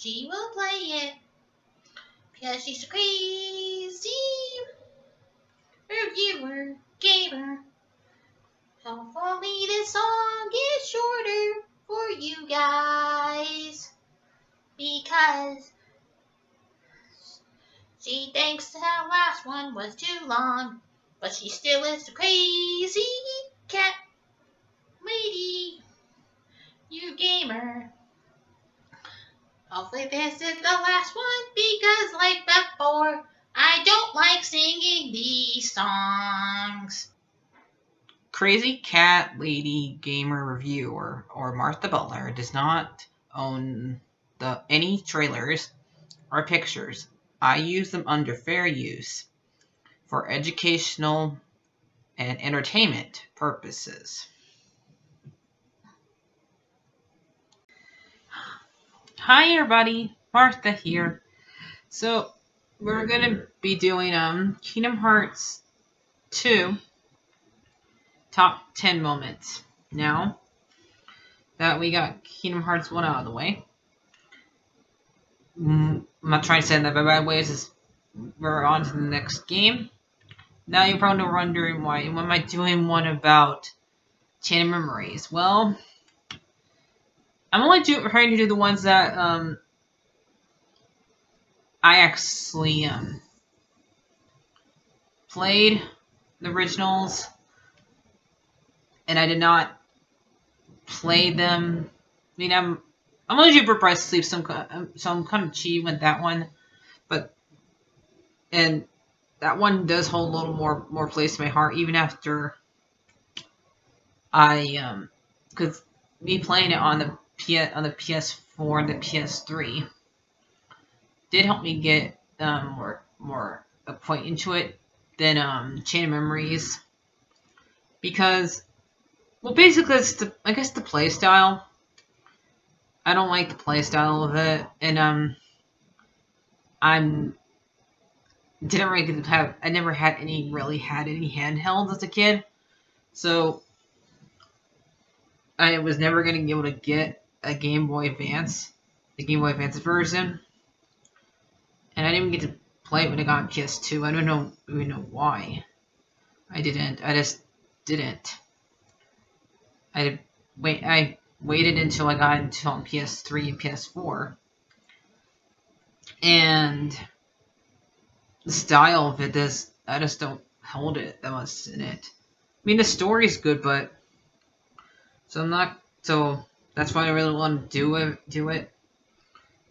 she will play it because she's a crazy reviewer gamer. Hopefully this song is shorter for you guys because she thinks the last one was too long, but she still is a crazy cat lady, you gamer. Hopefully this is the last one because like before, I don't like singing these songs. Crazy Cat Lady Gamer Reviewer or Martha Butler does not own any trailers or pictures. I use them under fair use for educational and entertainment purposes. Hi everybody, Martha here. So we're gonna be doing Kingdom Hearts 2 top 10 moments. Now that we got Kingdom Hearts 1 out of the way, I'm not trying to say that by bad ways, is we're on to the next game. Now you're probably wondering why am I doing one about Chain of Memories? Well, I'm only trying to do the ones that I actually played the originals, and I did not play them. I mean, I'm only doing Birth by Sleep, so I'm kind of cheating with that one, and that one does hold a little more place in my heart, even after I because me playing it on the PS4 and the PS3 did help me get more acquainted into it than Chain of Memories, because, well, basically it's the play style. I don't like the play style of it, and I never had any handhelds as a kid, so I was never going to be able to get a Game Boy Advance, the Game Boy Advance version, and I didn't even get to play it when I got PS2. I don't even know why I didn't. I just didn't. I waited until I got into on PS3 and PS4, and the style of it I just don't hold it that much in it. I mean, the story's good, but so that's why I really want to do it.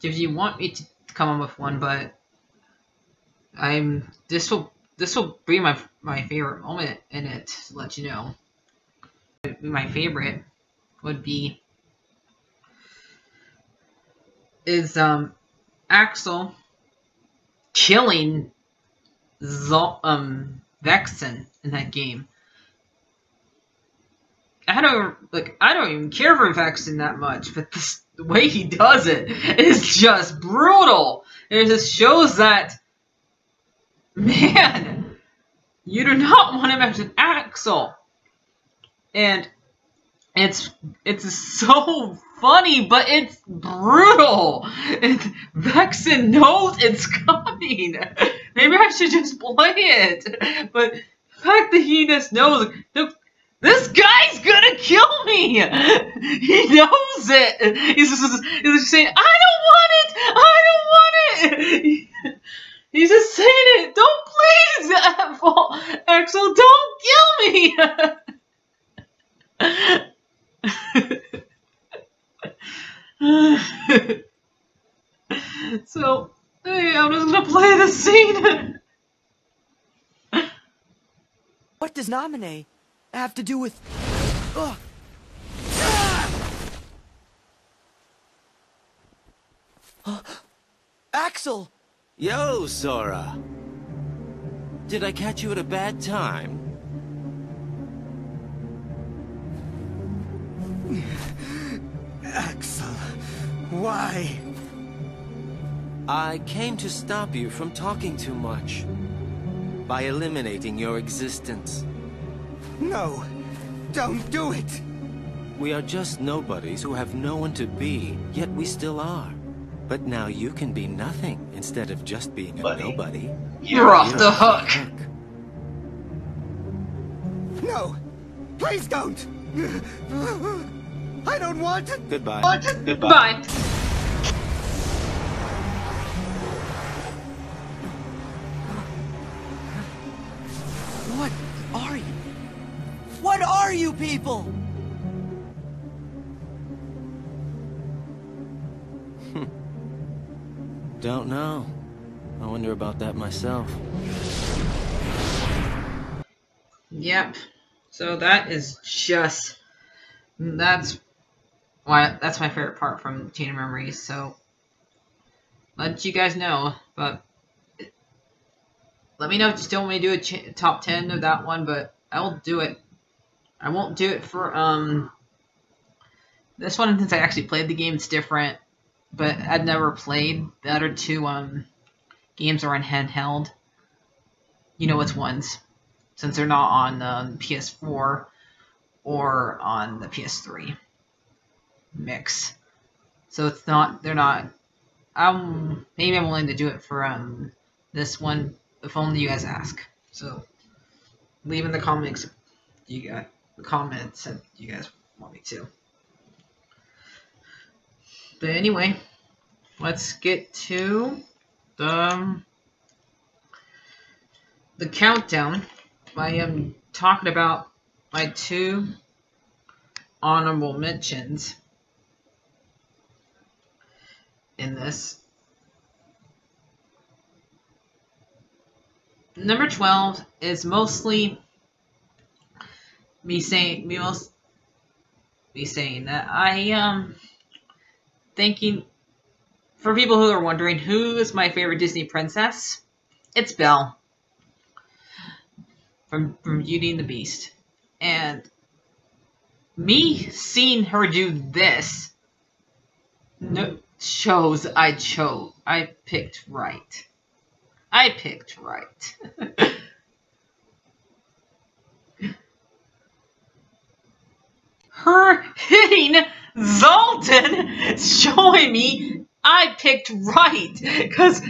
If you want me to come up with one, but this will be my favorite moment in it, to let you know. My favorite would be Axel killing Vexen in that game. I don't even care for Vexen that much, but the way he does it is just brutal. It just shows that, man, you do not want to mention Axel. And it's so funny, but it's brutal. Vexen knows it's coming. Maybe I should just play it. But the fact that he just knows, this guy's gonna kill me! He knows it! He's just saying, I don't want it! He's just saying it! Don't please, Axel, don't kill me! So, hey, I'm just gonna play the scene. What does Naminé have to do with... Axel! Yo, Sora! Did I catch you at a bad time? Axel, why? I came to stop you from talking too much. By eliminating your existence. No, don't do it! We are just nobodies who have no one to be, yet we still are. But now you can be nothing instead of just being a nobody. You're off the hook. No! Please don't! I don't want to... Goodbye. Bye. What are you? What are you people? Don't know. I wonder about that myself. Yep. So that is just... That's my favorite part from Chain of Memories, so... Let you guys know, but... Let me know if you still want me to do a top 10 of that one, but I will do it. I won't do it for, this one, since I actually played the game, it's different. But I'd never played the other two, games are on handheld. You know which ones. Since they're not on the PS4 or on the PS3 mix. So it's not, they're not, maybe I'm willing to do it for, this one, if only you guys ask. So, leave in the comments if you got the comments if you guys want me to. But anyway, let's get to the countdown. I am talking about my 2 honorable mentions in this. Number 12 is mostly me saying that I thinking, for people who are wondering who is my favorite Disney princess, it's Belle from Beauty and the Beast. And me seeing her do this shows I picked right. I picked right. Her hitting Zoltan showing me I picked right. Because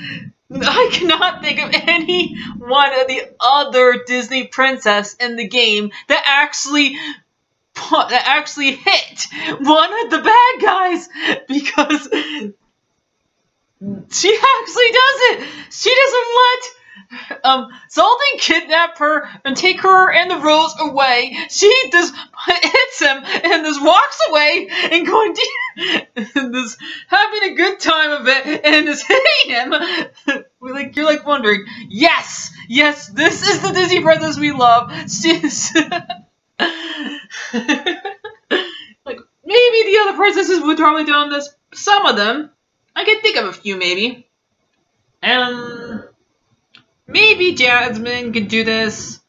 I cannot think of any one of the other Disney princess in the game that actually hit one of the bad guys, because she actually does it. She doesn't let Zoltan kidnap her and take her and the rose away. She just hits him and just walks away and going and just having a good time of it and just hitting him. You're like wondering, yes, this is the Disney princess we love. She's like, maybe the other princesses would probably done this. Some of them. I can think of a few, maybe. Maybe Jasmine could do this.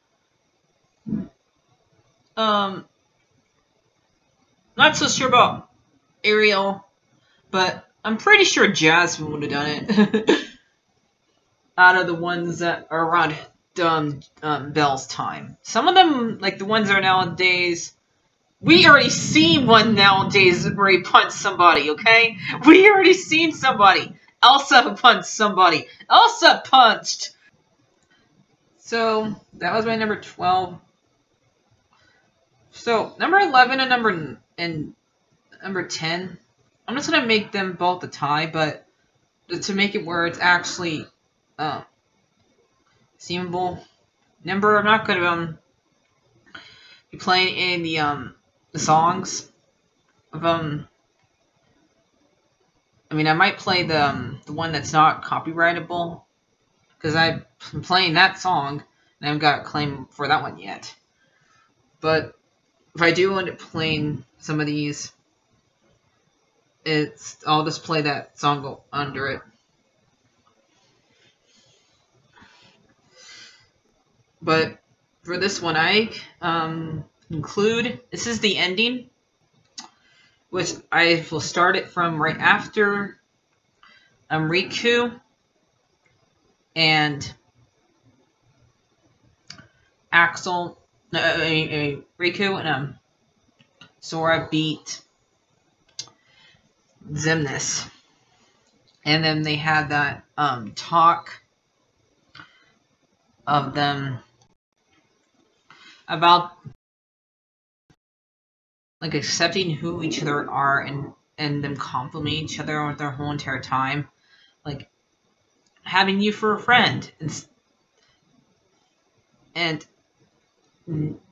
Not so sure about Ariel, but I'm pretty sure Jasmine would have done it. Out of the ones that are around Belle's time. Some of them, like the ones that are nowadays, we already seen one nowadays where he punched somebody, okay? We already seen somebody. Elsa punched somebody. Elsa punched! So, that was my number 12. So, number 11 and number 10. I'm just gonna make them both a tie, but to make it where it's actually seemable. Number, I'm not gonna be playing in the songs of I mean, I might play the one that's not copyrightable, because I'm playing that song and I haven't got a claim for that one yet. But if I do end up playing some of these, I'll just play that song under it. But for this one, I include, this is the ending, which I will start it from right after Riku and Axel, Riku and Sora beat Xemnas. And then they had that talk of them about like accepting who each other are and them complimenting each other with their whole entire time, like having you for a friend, and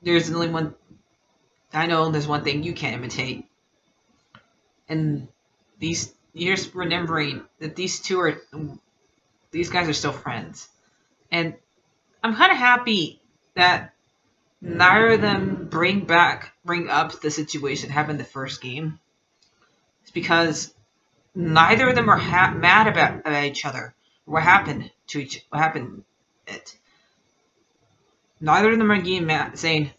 there's only one. I know there's one thing you can't imitate, and you're just remembering that these guys are still friends, and I'm kind of happy that neither of them bring up the situation that happened in the first game. It's because neither of them are mad about each other. What happened? Neither of them are getting mad, saying,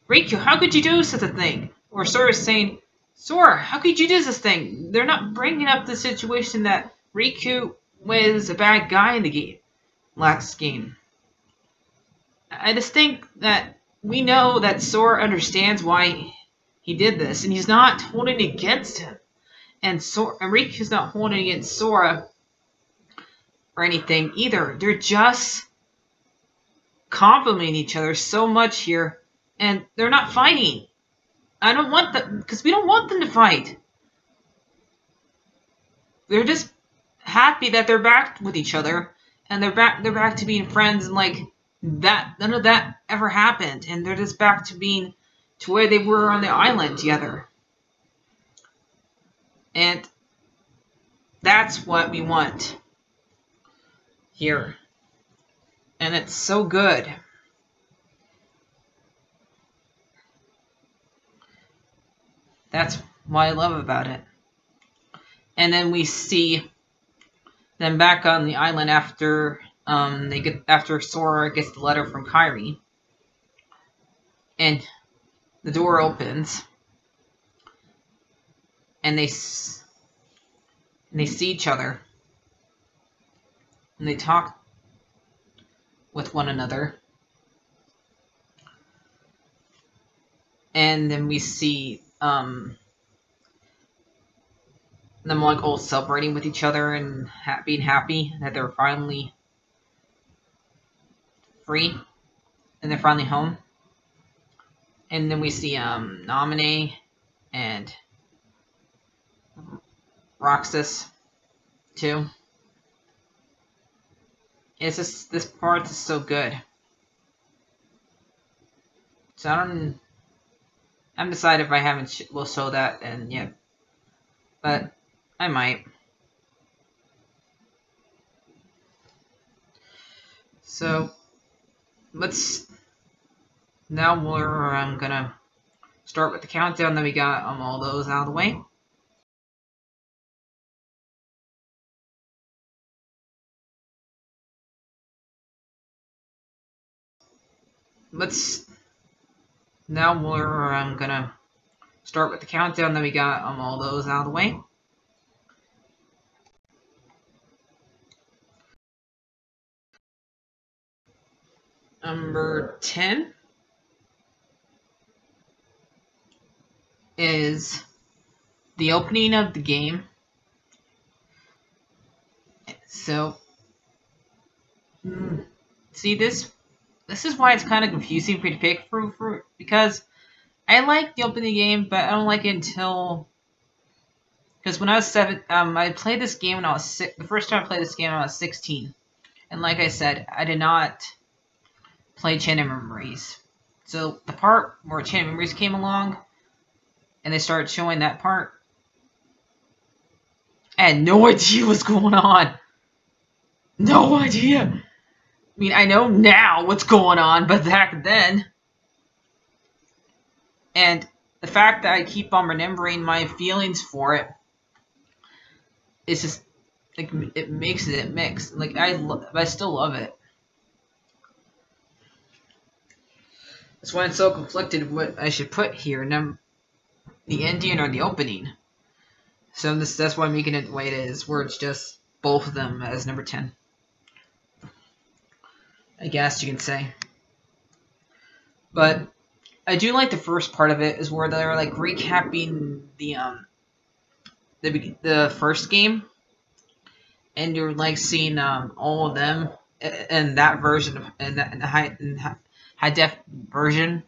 "Riku, how could you do such a thing?" Or Sora's saying, "Sora, how could you do this thing?" They're not bringing up the situation that Riku was a bad guy in the game, last game. I just think that we know that Sora understands why he did this, and he's not holding it against him. And Riku's not holding it against Sora or anything either. They're just complimenting each other so much here, and they're not fighting. I don't want them, because we don't want them to fight. They're just happy that they're back with each other, and they're back to being friends, and like that, none of that ever happened, and they're just back to being to where they were on the island together. And that's what we want here. And it's so good. That's what I love about it. And then we see them back on the island after Sora gets the letter from Kairi. And the door opens. And they see each other. And they talk with one another. And then we see them like all celebrating with each other and being happy that they're finally free and they're finally home. And then we see Naminé and Roxas too. It's just, this part is so good. So I'm decided if I haven't will show that and yet, but I might. So I'm gonna start with the countdown that we got all those out of the way. I'm gonna start with the countdown that we got all those out of the way. Number 10 is the opening of the game. So, see this is why it's kind of confusing for me to pick for because I like the opening game, but I don't like it until, because when I was 7, I played this game when I was 6. The first time I played this game, I was 16, and like I said, I did not play Chain of Memories. So the part where Chain of Memories came along, and they started showing that part, I had no idea what's going on. No idea. I mean, I know now what's going on, but back then. And the fact that I keep on remembering my feelings for it, it's just, like, it makes it mix. Like, I still love it. That's why I'm so conflicted what I should put here. The ending or the opening. So that's why I'm making it the way it is, where it's just both of them as number 10. I guess you can say. But I do like the first part of it, is where they're like recapping the first game, and you're like seeing all of them in that version of in the high def version,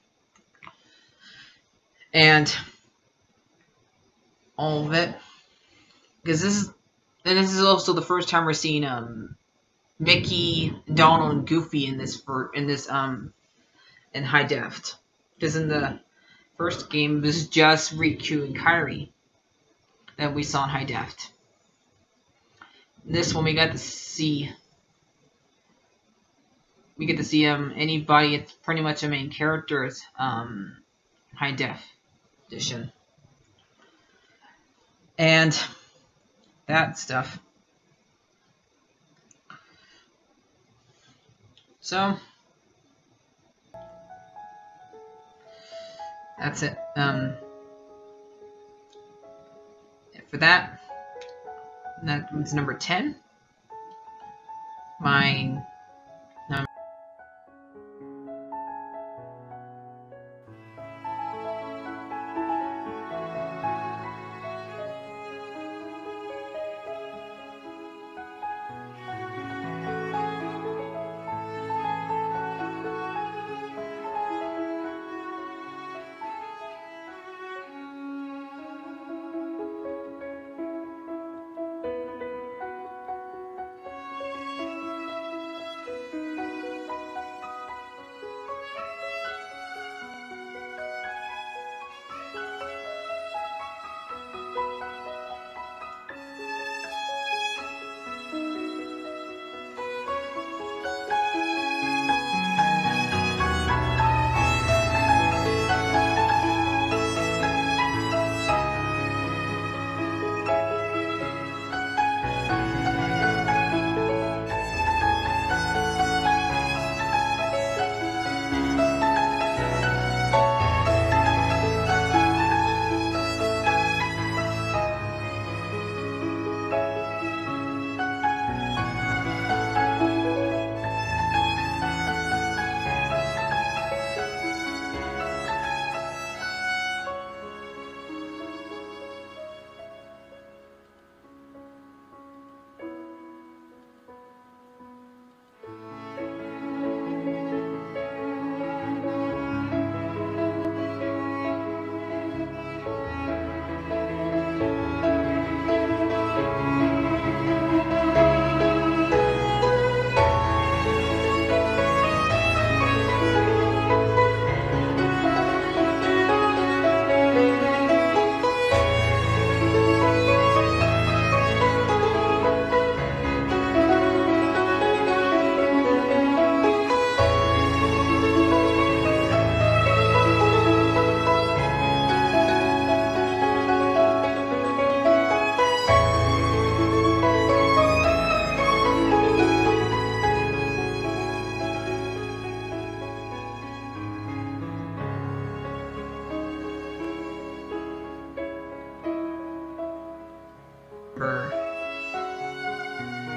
and all of it, because this is also the first time we're seeing Mickey, Donald, and Goofy in this in high def, because in the first game it was just Riku and Kairi that we saw in high def. This one we get to see anybody. It's pretty much a main character's high def edition, and that stuff. So that's it. For that was number 10. My number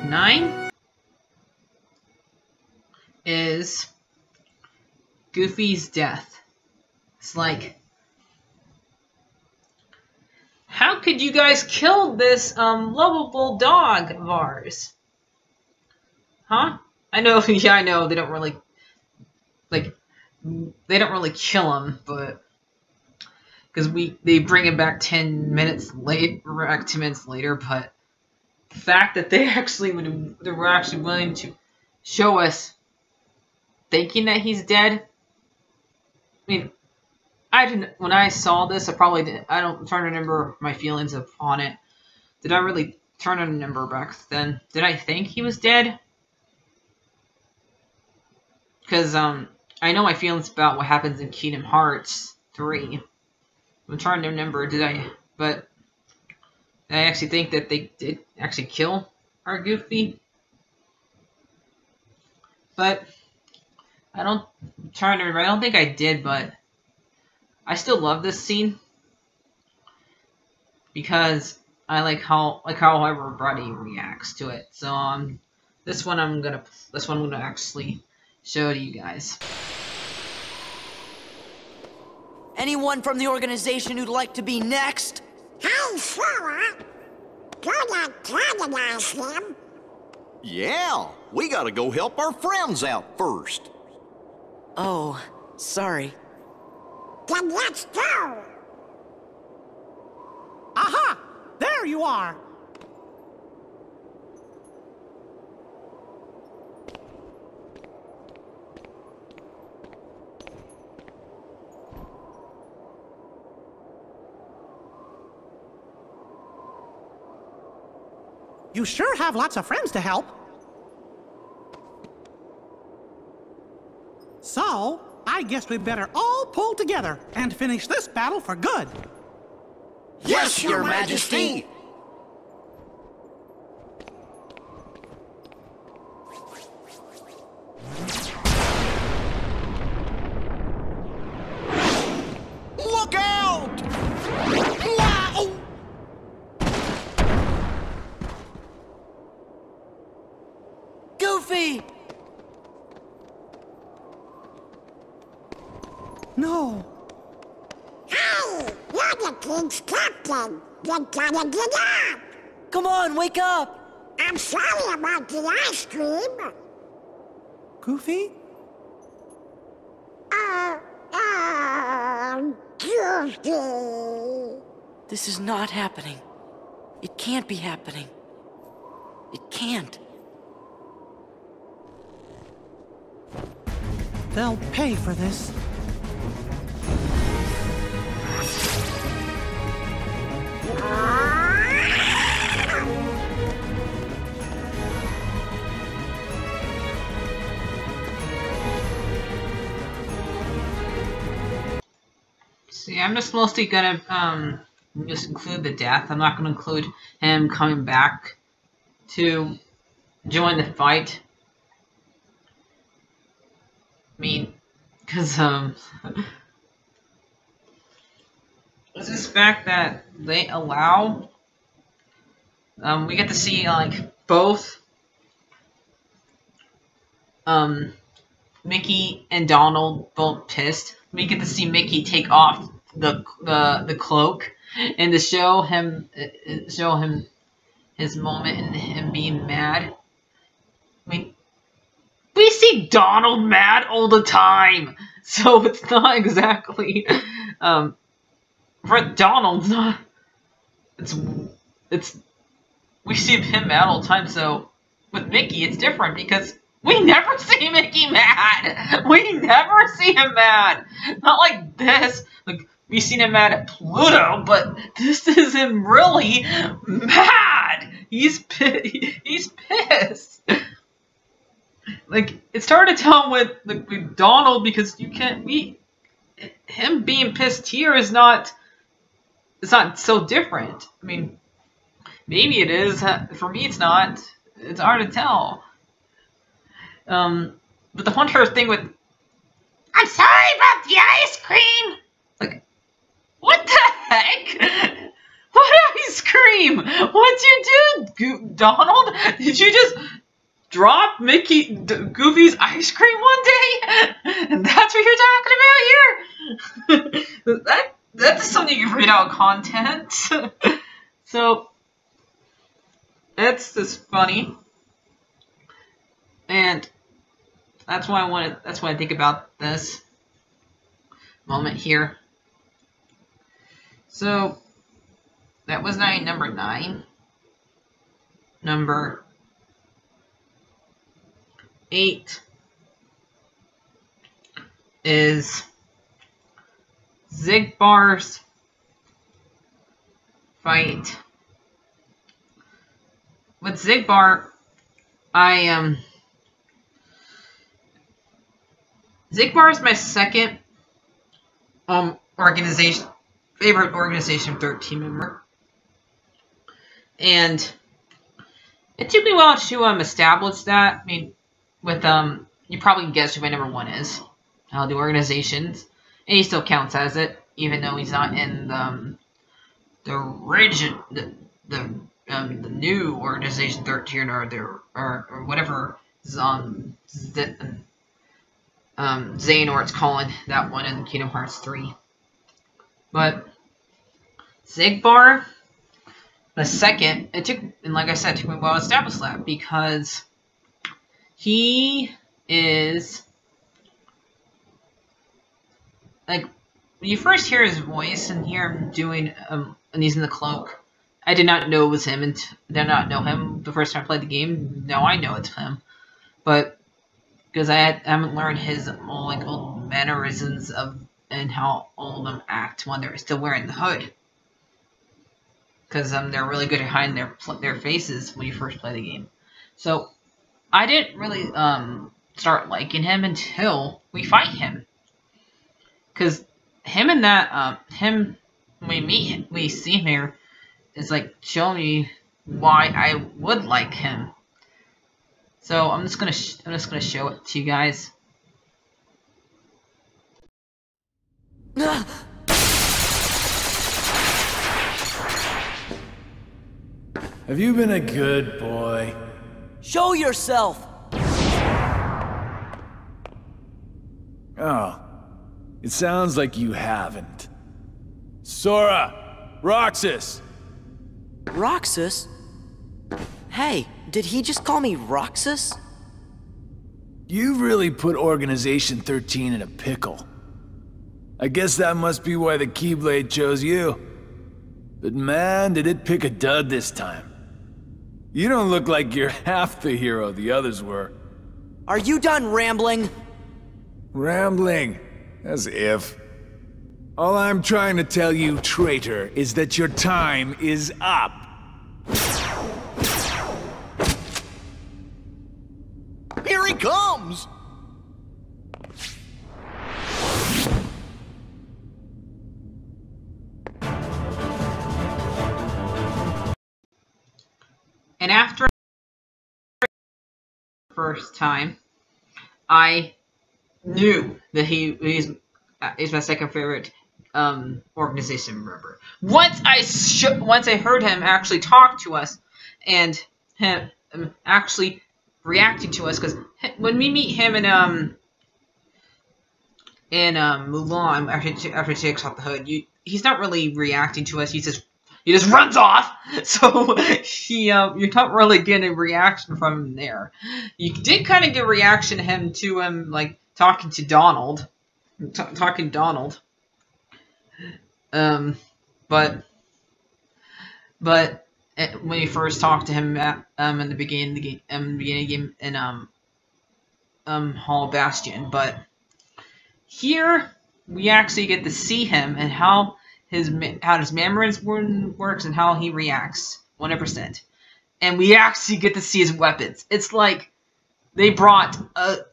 9 is Goofy's death. It's like, how could you guys kill this lovable dog of ours? Huh? I know, yeah, I know they don't really kill him, but because they bring him back 10 minutes late, 2 minutes later, but the fact that they were actually willing to show us thinking that he's dead. I mean, when I saw this, I probably didn't. I don't try to remember my feelings upon it. Did I really try to remember back then? Did I think he was dead? Because I know my feelings about what happens in Kingdom Hearts 3. I'm trying to remember, but did I actually think that they did actually kill our Goofy? But I'm trying to remember. I don't think I did, but I still love this scene because I like how everybody reacts to it. So this one I'm gonna actually show to you guys. Anyone from the organization who'd like to be next? Hey, Flora! Don't antagonize him! Yeah, we gotta go help our friends out first. Oh, sorry. Then let's go! Aha! There you are! You sure have lots of friends to help. So, I guess we better all pull together and finish this battle for good. Yes, Your Majesty! Look out! Wow! Goofy! No. Hey, you're the king's captain. You gotta get up. Come on, wake up! I'm sorry about the ice cream. Goofy? Goofy. This is not happening. It can't be happening. It can't. They'll pay for this. See, I'm just mostly gonna just include the death. I'm not gonna include him coming back to join the fight. I mean, because it's this fact that they allow we get to see like both Mickey and Donald both pissed. We get to see Mickey take off the cloak and to show him his moment and him being mad. I mean, we see Donald mad all the time, so it's not exactly for Donald. Not it's we see him mad all the time. So with Mickey, it's different because we never see Mickey mad. We never see him mad. Not like this. Like we've seen him mad at Pluto, but this is him really mad. He's pissed. Like it's hard to tell with Donald because you can't. Him being pissed here is not. It's not so different. I mean, maybe it is. For me, it's not. It's hard to tell. But the wonder thing with I'm sorry about the ice cream. Like, what the heck? What ice cream? What'd you do, Donald? Did you just drop Goofy's ice cream one day? And that's what you're talking about here? That's something you read out content. So it's just funny. And that's why I think about this moment here. So that was number 9. Number 8 is Xigbar's fight. With Xigbar, Xigbar is my second favorite Organization 13 member. And it took me a while to establish that. I mean, with you probably guessed who my number 1 is. The organizations. And he still counts as it, even though he's not in the new Organization 13 or whatever Xehanort's calling that one in Kingdom Hearts 3. But Xigbar, the second, and like I said, it took me a while to establish that because he is like when you first hear his voice and hear him doing and he's in the cloak. I did not know it was him and did not know him the first time I played the game. Now I know it's him, but because I haven't learned his old mannerisms and how all of them act when they're still wearing the hood. Because they're really good at hiding their faces when you first play the game. So I didn't really start liking him until we fight him. Because him and him when we meet him, we see him here, is like showing me why I would like him. So I'm just gonna show it to you guys. Have you been a good boy? Show yourself! Oh, it sounds like you haven't. Sora! Roxas! Roxas? Hey, did he just call me Roxas? You really put Organization 13 in a pickle. I guess that must be why the Keyblade chose you. But man, did it pick a dud this time. You don't look like you're half the hero the others were. Are you done rambling? Rambling? As if. All I'm trying to tell you, traitor, is that your time is up. Here he comes! And after the first time, I knew that he's my second favorite organization member. Once I heard him actually talk to us, and him actually reacting to us, because when we meet him in Mulan after he takes off the hood, he's not really reacting to us. He just runs off. So you're not really getting a reaction from him there. You did kind of get a reaction to him like talking to Donald. But when you first talked to him in the beginning of the game, in Hall of Bastion, but here we actually get to see him and how his mannerisms works and how he reacts 100%, and we actually get to see his weapons. It's like they brought a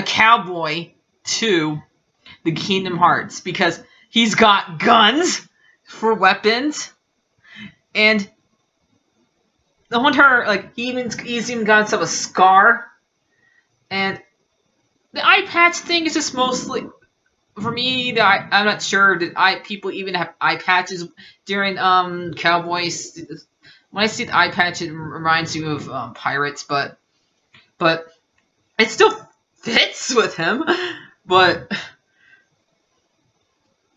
cowboy to the Kingdom Hearts because he's got guns for weapons, and the hunter, like, he's even got himself a scar, and the eye patch thing is just mostly, for me, I'm not sure that people even have eye patches during Cowboys. When I see the eye patch, it reminds me of Pirates, but it still fits with him. But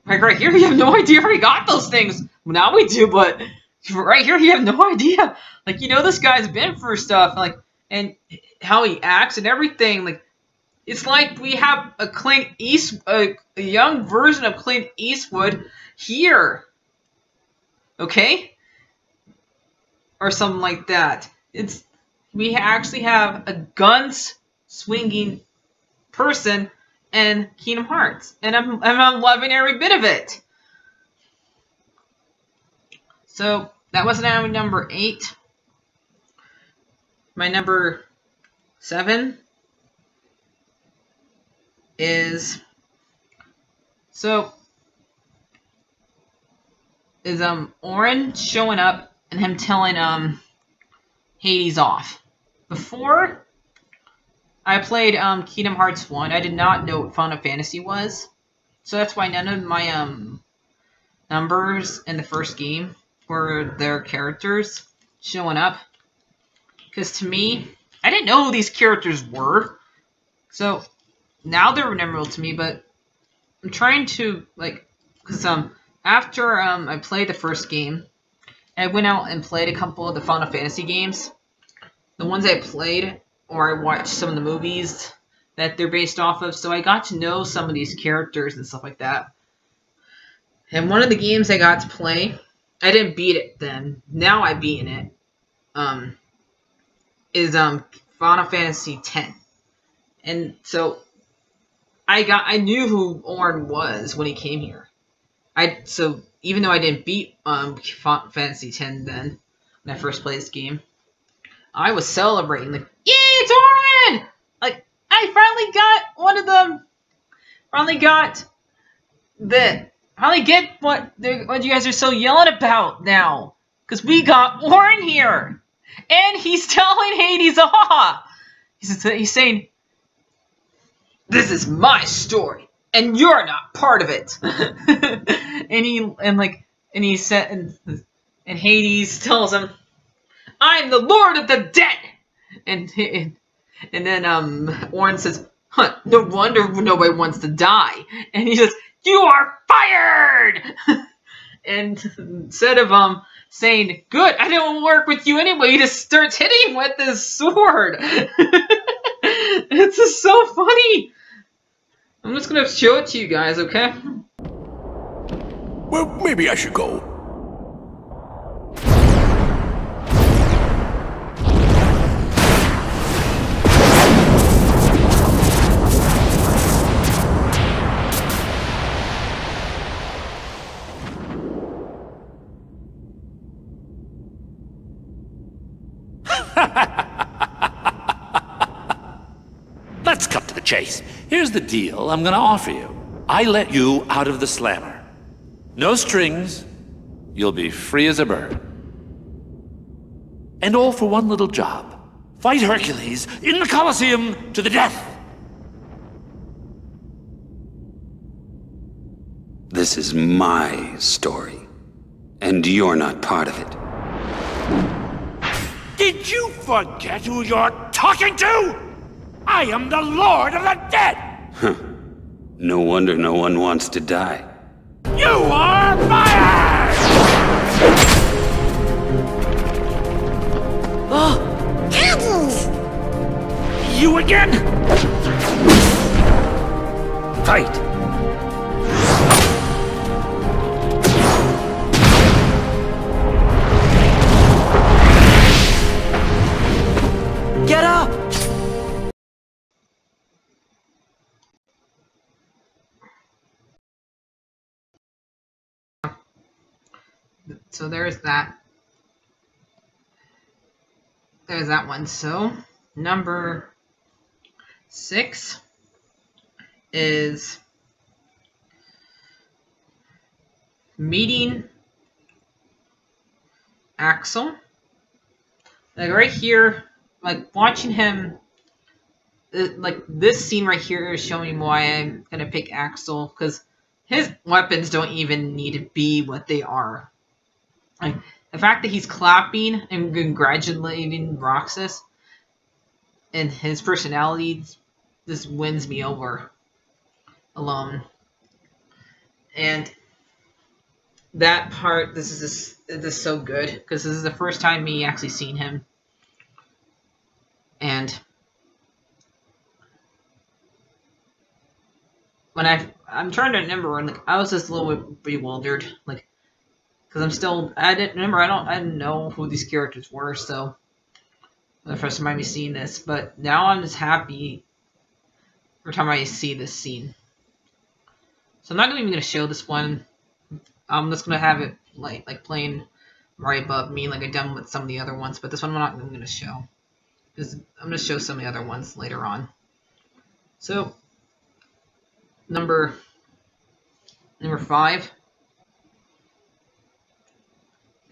like right here, you have no idea where he got those things. Now we do, but right here, you have no idea. Like, this guy's been through stuff, like, and how he acts and everything. Like, it's like we have a young version of Clint Eastwood here, okay, or something like that. We actually have a guns swinging person in Kingdom Hearts, and I'm loving every bit of it. So that was now number 8. My number 7 is Auron showing up and him telling Hades off. Before I played Kingdom Hearts 1, I did not know what Final Fantasy was, so that's why none of my numbers in the first game were their characters showing up. Because to me, I didn't know who these characters were, so now they're memorable to me. But I'm trying to, like, because after I played the first game, I went out and played a couple of the Final Fantasy games. The ones I played or I watched some of the movies that they're based off of, so I got to know some of these characters and stuff like that. And one of the games I got to play, I didn't beat it then. Now I've beaten it. Is Final Fantasy X. And so I knew who Auron was when he came here. So even though I didn't beat Final Fantasy X then when I first played this game, I was celebrating like, yeah, it's Auron! Like, I finally got one of them. Finally get what you guys are so yelling about now. Because we got Auron here. And he's telling Hades, aha! He's saying, this is my story, and you're not part of it. and Hades tells him, I'm the Lord of the Dead! And then Auron says, huh, no wonder nobody wants to die. And he says, you are fired! And instead of saying, good, I don't work with you anyway, he just starts hitting him with his sword. It's just so funny. I'm just gonna show it to you guys, okay? Well, maybe I should go. Let's cut to the chase. Here's the deal I'm gonna offer you. I let you out of the slammer. No strings. You'll be free as a bird. And all for one little job. Fight Hercules in the Colosseum to the death. This is my story, and you're not part of it. Did you forget who you're talking to? I am the Lord of the Dead! Huh. No wonder no one wants to die. You are fired! Hades! You again? Fight! Get up! So there's that. There's that one. So number 6 is meeting Axel. Like right here, like watching him, like this scene right here is showing why I'm gonna pick Axel, because his weapons don't even need to be what they are. Like the fact that he's clapping and congratulating Roxas and his personality just wins me over alone. And that part, this is so good because this is the first time me actually seeing him. And when I'm trying to remember, like I was just a little bit bewildered, like because I didn't know who these characters were, so the first time I be seeing this, but now I'm just happy every time I see this scene. So I'm not even gonna show this one. I'm just gonna have it like playing right above me, like I've done with some of the other ones. But this one I'm not even gonna show, because I'm gonna show some of the other ones later on. So number 5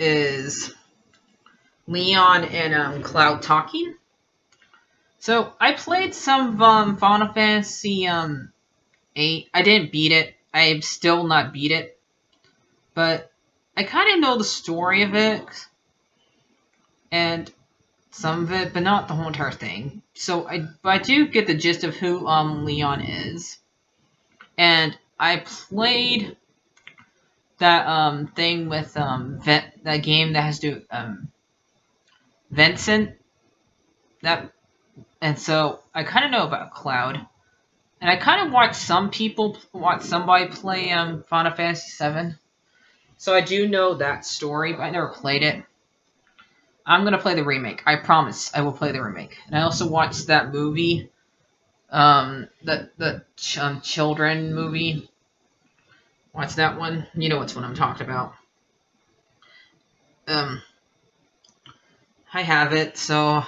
is Leon and Cloud talking. So I played some Final Fantasy 8. I didn't beat it. I've still not beat it, but I kind of know the story of it and some of it, but not the whole entire thing. So I do get the gist of who Leon is, and I played that thing with that game that has to Vincent, that And so I kind of know about Cloud. And I kind of watch somebody play Final Fantasy VII. So I do know that story, but I never played it. I'm going to play the remake. I promise I will play the remake. And I also watched that movie, the children movie. Watch that one. You know which one I'm talking about. I have it, so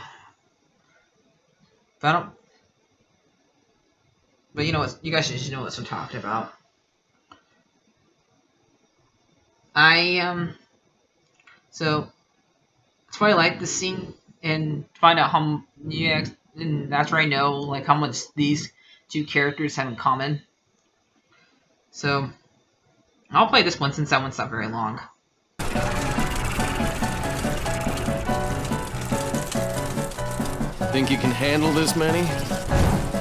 if I don't, but you know what? You guys should know what I'm talking about. So that's why I like the scene and find out how and that's where I know like how much these two characters have in common. So I'll play this one since that one's not very long. Think you can handle this many?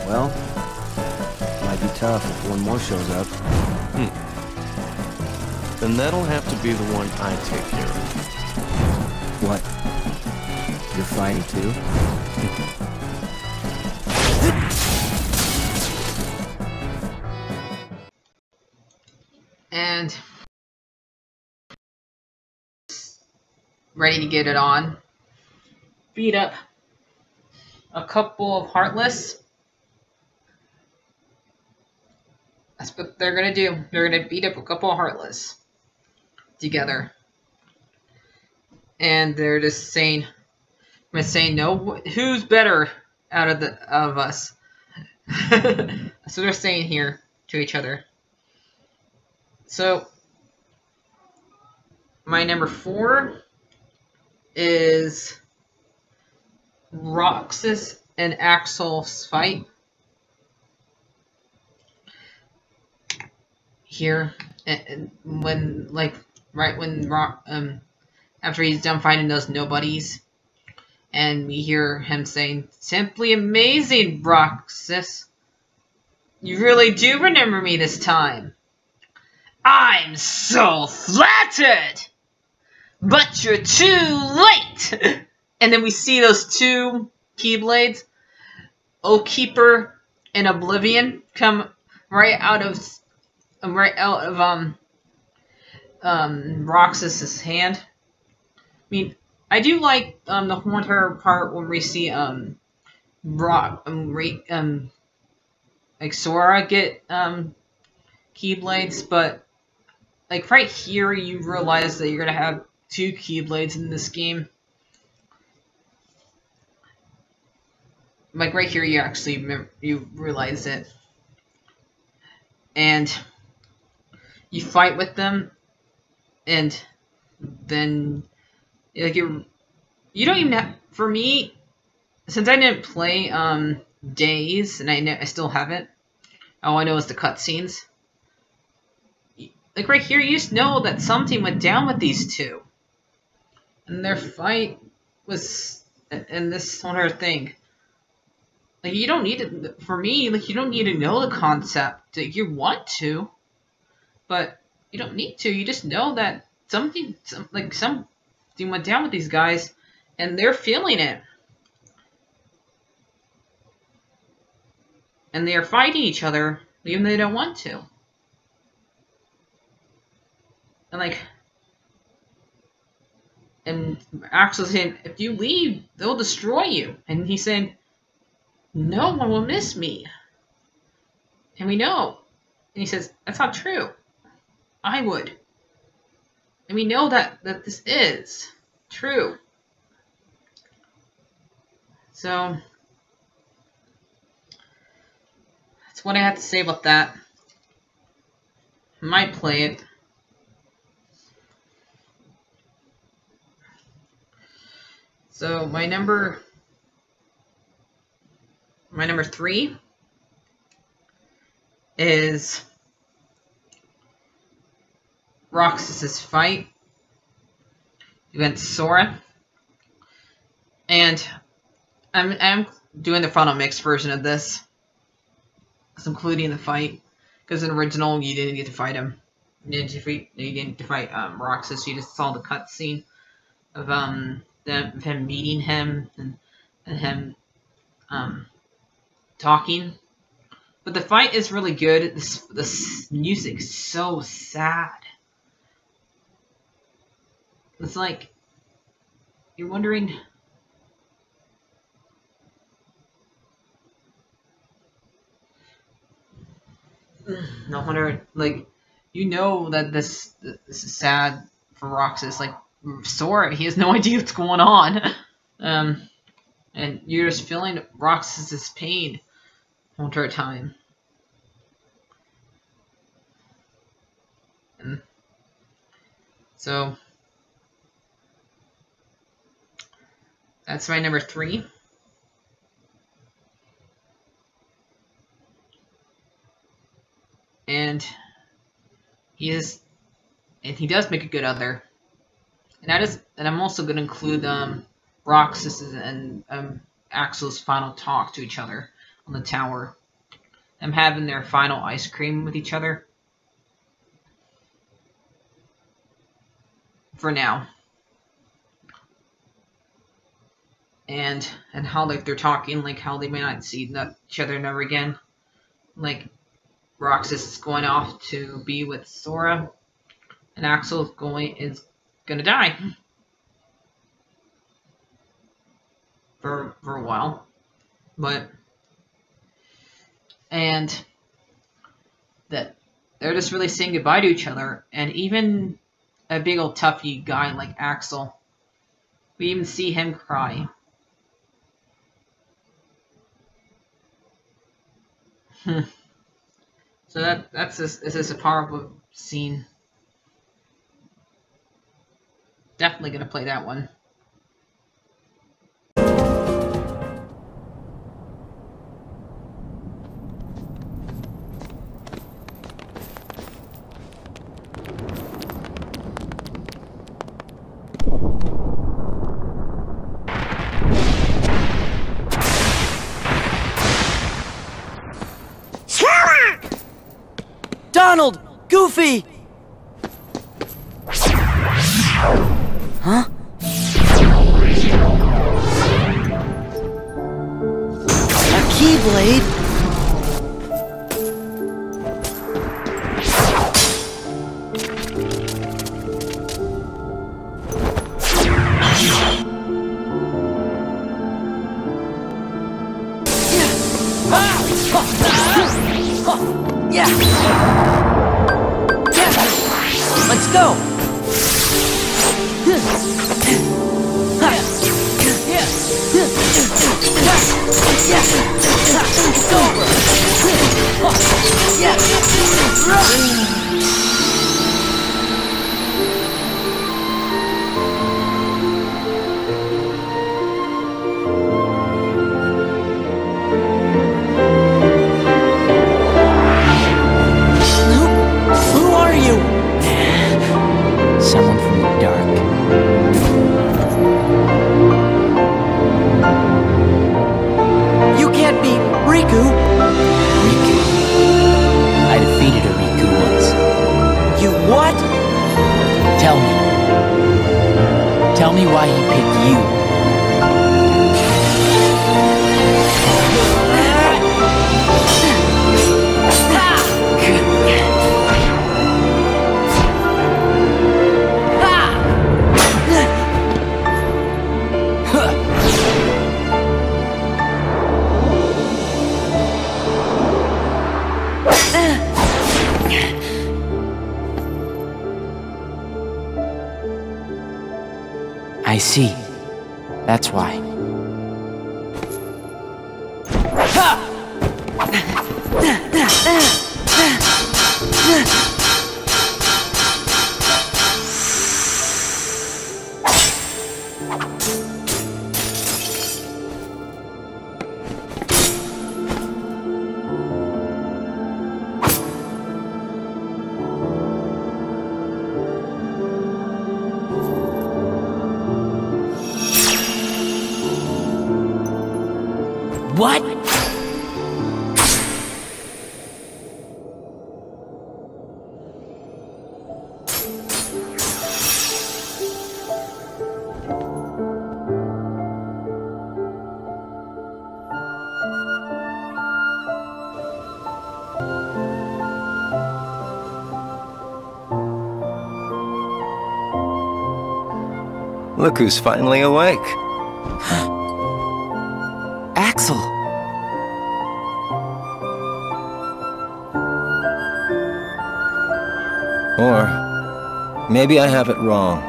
Well, might be tough if one more shows up. Then that'll have to be the one I take care of. What? You're fighting too? And ready to get it on. Beat up a couple of Heartless. That's what they're gonna do. They're gonna beat up a couple of Heartless together. And they're just saying, no, who's better out of us? That's what they're saying here to each other. So my number 4 is Roxas and Axel's fight. Here, and when after he's done fighting those nobodies, and we hear him saying, "Simply amazing, Roxas. You really do remember me this time. I'm so flattered! But you're too late!" And then we see those two Keyblades, Oathkeeper and Oblivion, come right out of Roxas's hand. I mean, I do like the Horned part when we see like Sora get Keyblades, but like right here you realize that you're gonna have 2 Keyblades in this game. Like right here you actually you realize it, and you fight with them, and then like you don't even have, for me, since I didn't play Days, and I still haven't, all I know is the cutscenes. Like right here, you just know that something went down with these two, and their fight was, and this whole thing. Like you don't need to, for me, like you don't need to know the concept. Like, you want to, but you don't need to. You just know that something went down with these guys, and they're feeling it. And they are fighting each other, even though they don't want to. And Axel's saying, if you leave, they'll destroy you. And he's saying, no one will miss me. And we know. And he says, that's not true. I would. And we know that this is true. So that's what I have to say about that. I might play it. So my number 3 is Roxas's fight against Sora, and I'm doing the frontal mix version of this. It's including the fight, because in the original you didn't get to fight him. You didn't get to fight Roxas. You just saw the cutscene of him meeting him and him talking. But the fight is really good. This music's so sad. It's like you're wondering. No wonder, like, you know that this is sad for Roxas. Like, Sora, he has no idea what's going on. And you're just feeling Roxas's pain the entire time. And so that's my number 3. And he does make a good other. And I'm also gonna include Roxas and Axel's final talk to each other on the tower. Them having their final ice cream with each other. For now. And how like they're talking, like how they may not see each other never again. Like Roxas is going off to be with Sora, and Axel is gonna die for a while, and that they're just really saying goodbye to each other. And even a big old toughy guy like Axel, we even see him cry. So this is a powerful scene. Definitely gonna play that one. Donald! Goofy! Huh? A Keyblade? Yeah! Let's go! It's over! Who are you? Someone from the dark. You can't be Riku. Riku. I defeated a Riku once. You what? Tell me. Tell me why he picked you. I see. That's why. What? Look who's finally awake. Axel! Or maybe I have it wrong.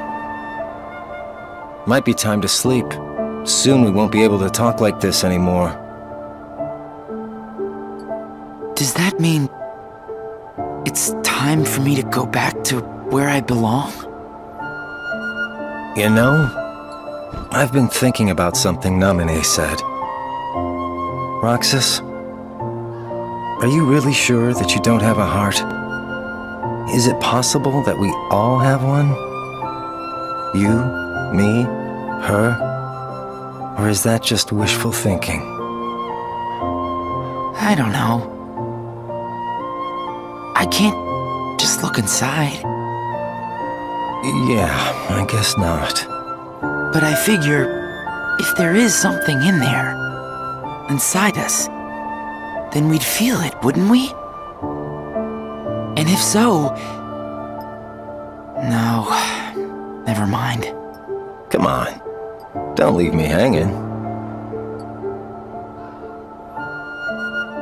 Might be time to sleep. Soon we won't be able to talk like this anymore. Does that mean it's time for me to go back to where I belong? You know, I've been thinking about something Naminé said. Roxas, are you really sure that you don't have a heart? Is it possible that we all have one? You, me, her? Or is that just wishful thinking? I don't know. I can't just look inside. Yeah, I guess not. But I figure, if there is something in there, inside us, then we'd feel it, wouldn't we? And if so... No, never mind. Come on, don't leave me hanging.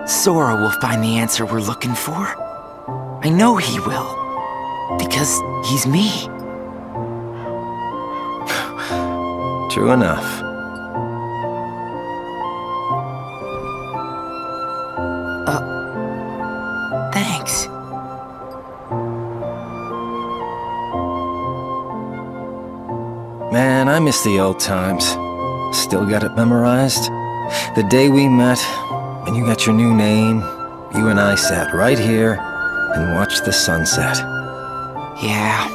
Sora will find the answer we're looking for. I know he will, because he's me. True enough. Thanks. Man, I miss the old times. Still got it memorized? The day we met, and you got your new name, you and I sat right here and watched the sunset. Yeah.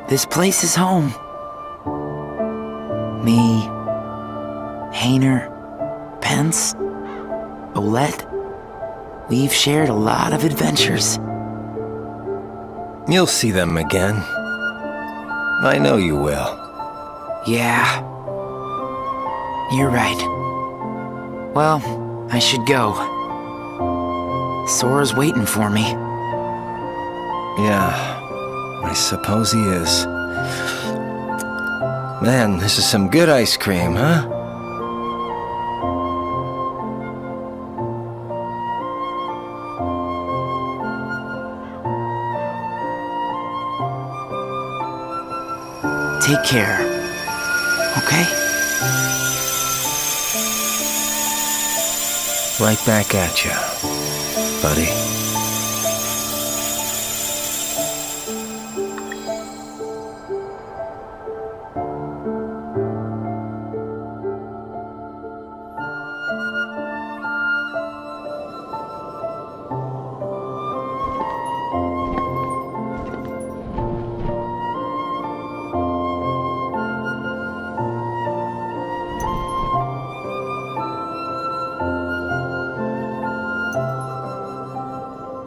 This place is home. Me, Hayner, Pence, Olette. We've shared a lot of adventures. You'll see them again. I know you will. Yeah. You're right. Well, I should go. Sora's waiting for me. Yeah, I suppose he is. Man, this is some good ice cream, huh? Take care, okay? Right back at you, buddy.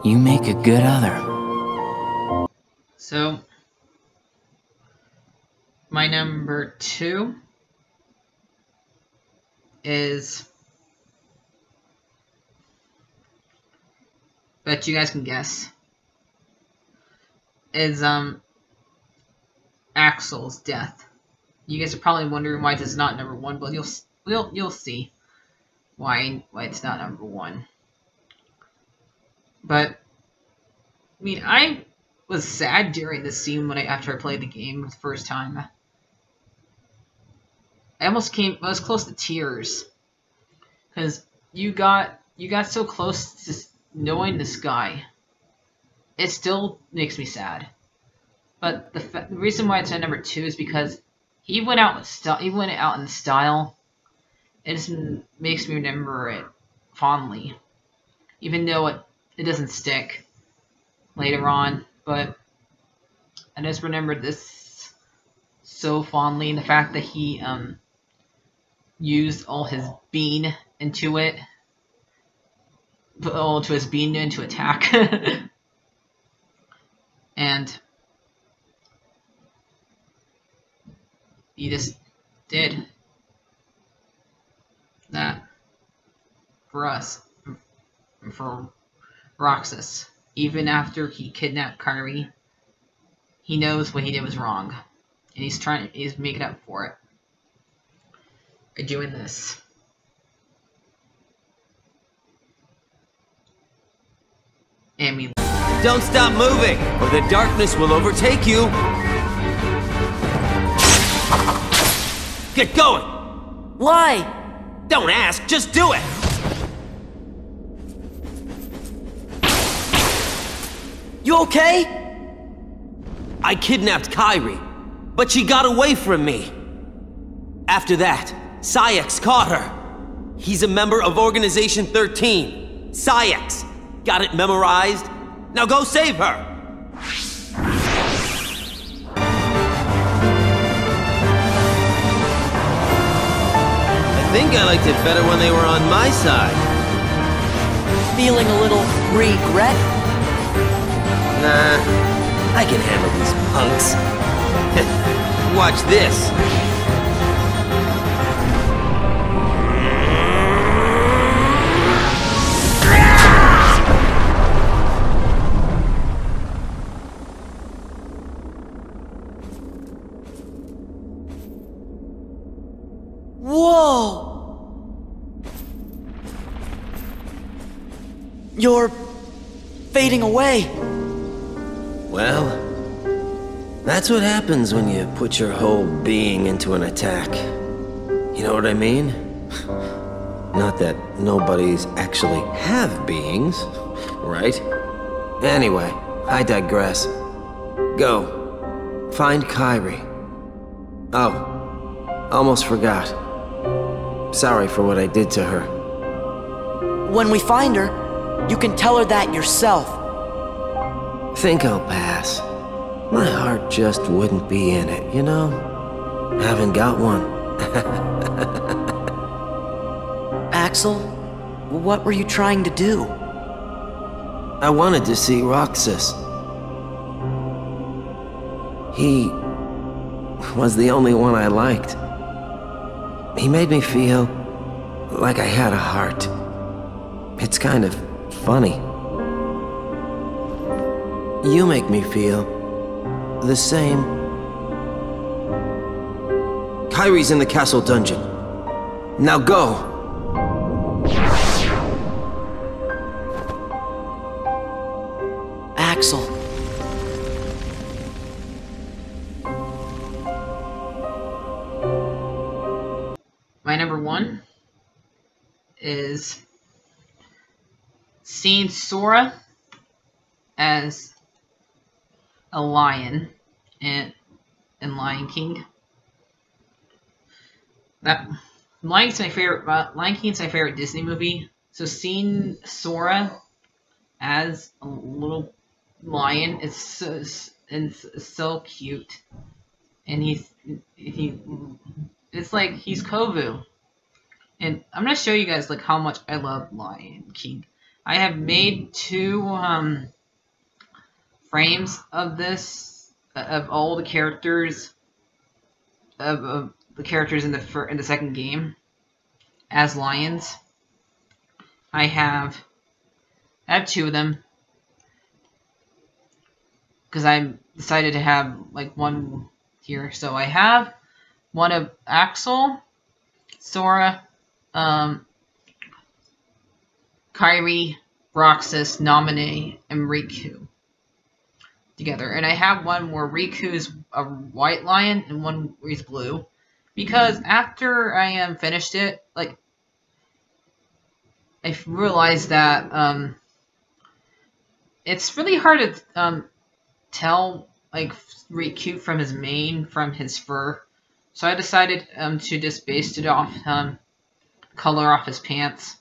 You make a good other. So, my number 2 is... Bet you guys can guess. Is, Axel's death. You guys are probably wondering why this is not number 1, but you'll see why it's not number 1. But, I mean, I was sad during this scene after I played the game the first time. I was close to tears. Because you got so close to knowing this guy. It still makes me sad. But the reason why it's at number 2 is because he went out in style. It just makes me remember it fondly. Even though it doesn't stick later on, but I just remember this so fondly, and the fact that he used all his being into it, to his being into attack, and he just did that for us, for Roxas. Even after he kidnapped Kairi, he knows what he did was wrong. and he's making up for it by doing this. I mean, don't stop moving, or the darkness will overtake you. Get going! Why? Don't ask, just do it! You okay? I kidnapped Kairi, but she got away from me. After that, Saïx caught her. He's a member of Organization 13. Saïx. Got it memorized? Now go save her! I think I liked it better when they were on my side. Feeling a little regret? Nah, I can handle these punks. Watch this. Whoa! You're fading away. Well, that's what happens when you put your whole being into an attack. You know what I mean? Not that nobodies actually have beings, right? Anyway, I digress. Go. Find Kairi. Oh, almost forgot. Sorry for what I did to her. When we find her, you can tell her that yourself. Think I'll pass. My heart just wouldn't be in it, you know? Haven't got one. Axel, what were you trying to do? I wanted to see Roxas. He was the only one I liked. He made me feel like I had a heart. It's kind of funny. You make me feel the same. Kairi's in the castle dungeon. Now go! Axel. My number one is seeing Sora as a lion in Lion King. Lion King's my favorite Disney movie. So seeing Sora as a little lion is so cute, and it's like he's Kovu. And I'm gonna show you guys like how much I love Lion King. I have made 2 frames of this, of all the characters, of the characters in the second game as lions. I have 2 of them because I decided to have like one here. So I have one of Axel, Sora, Kairi, Roxas, Naminé, and Riku together. And I have one where Riku's a white lion and one where he's blue. Because after I finished it, like, I realized that it's really hard to tell like Riku from his mane, from his fur. So I decided to just base it off color off his pants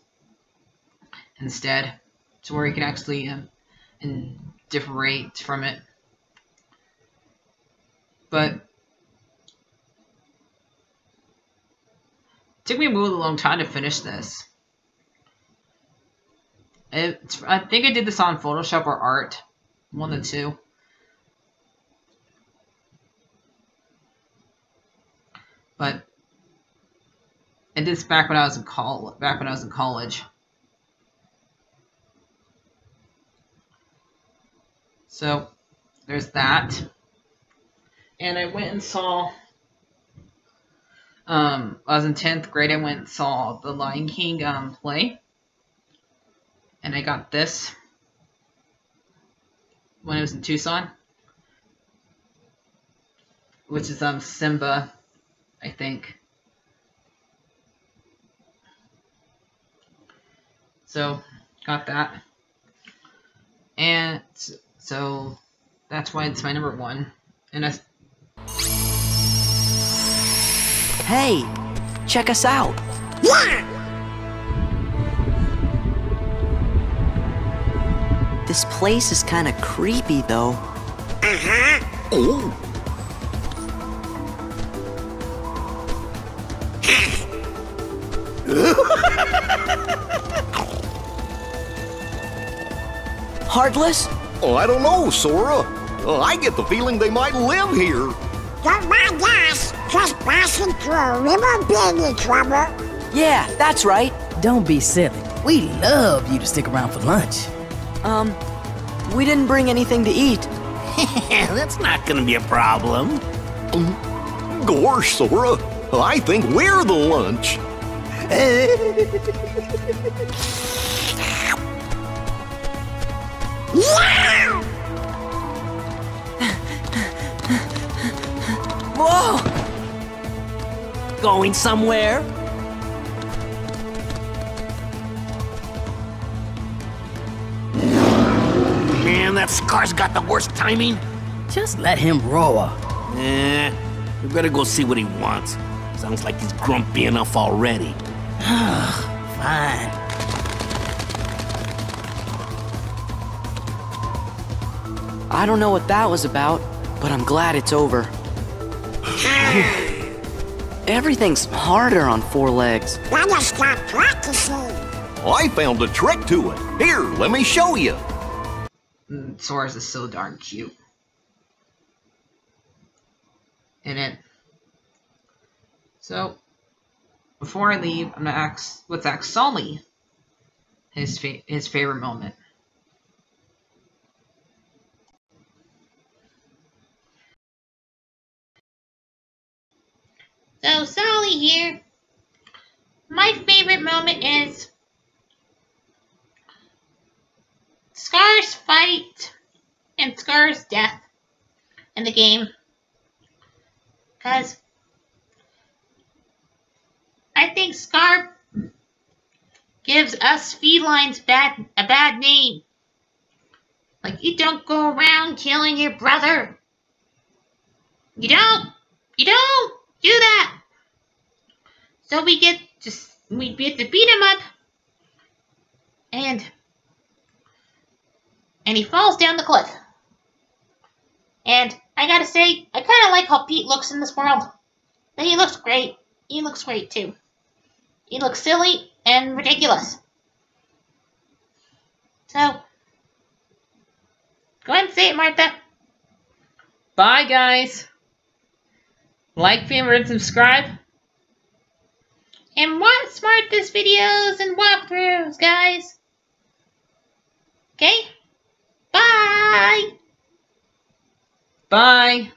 instead, to where you can actually differentiate from it. But it took me a really long time to finish this. I think I did this on Photoshop or Art, one of the two. But I did this back when I was in college. So there's that. And I went and saw, I was in 10th grade, I went and saw the Lion King play. And I got this when it was in Tucson. Which is Simba, I think. So, got that. And so, that's why it's my number 1. And Hey, check us out. Yeah! This place is kind of creepy, though. Uh-huh. Oh. Heartless? Oh, I don't know, Sora. I get the feeling they might live here. Don't mind us trespassing through a river being in trouble. Yeah, that's right. Don't be silly. We'd love you to stick around for lunch. We didn't bring anything to eat. That's not gonna be a problem. Gosh, Sora. I think we're the lunch. Yeah! Whoa! Going somewhere? Man, that Scar's got the worst timing. Just let him roar. We better go see what he wants. Sounds like he's grumpy enough already. Fine. I don't know what that was about, but I'm glad it's over. Everything's harder on 4 legs. Better start practicing. I found a trick to it. Here, let me show you. Sora's is so darn cute. In it. So, before I leave, I'm gonna let's ask Sully his favorite moment. So, Sully here. My favorite moment is Scar's fight and Scar's death in the game. Because I think Scar gives us felines a bad name. Like, you don't go around killing your brother. You don't do that. So we get to beat him up, and he falls down the cliff. And I gotta say, I kind of like how Pete looks in this world. But he looks great. He looks great too. He looks silly and ridiculous. So, go ahead and say it, Martha. Bye, guys. Like, favorite, and subscribe. And watch Martha's videos and walkthroughs, guys. Okay? Bye! Bye.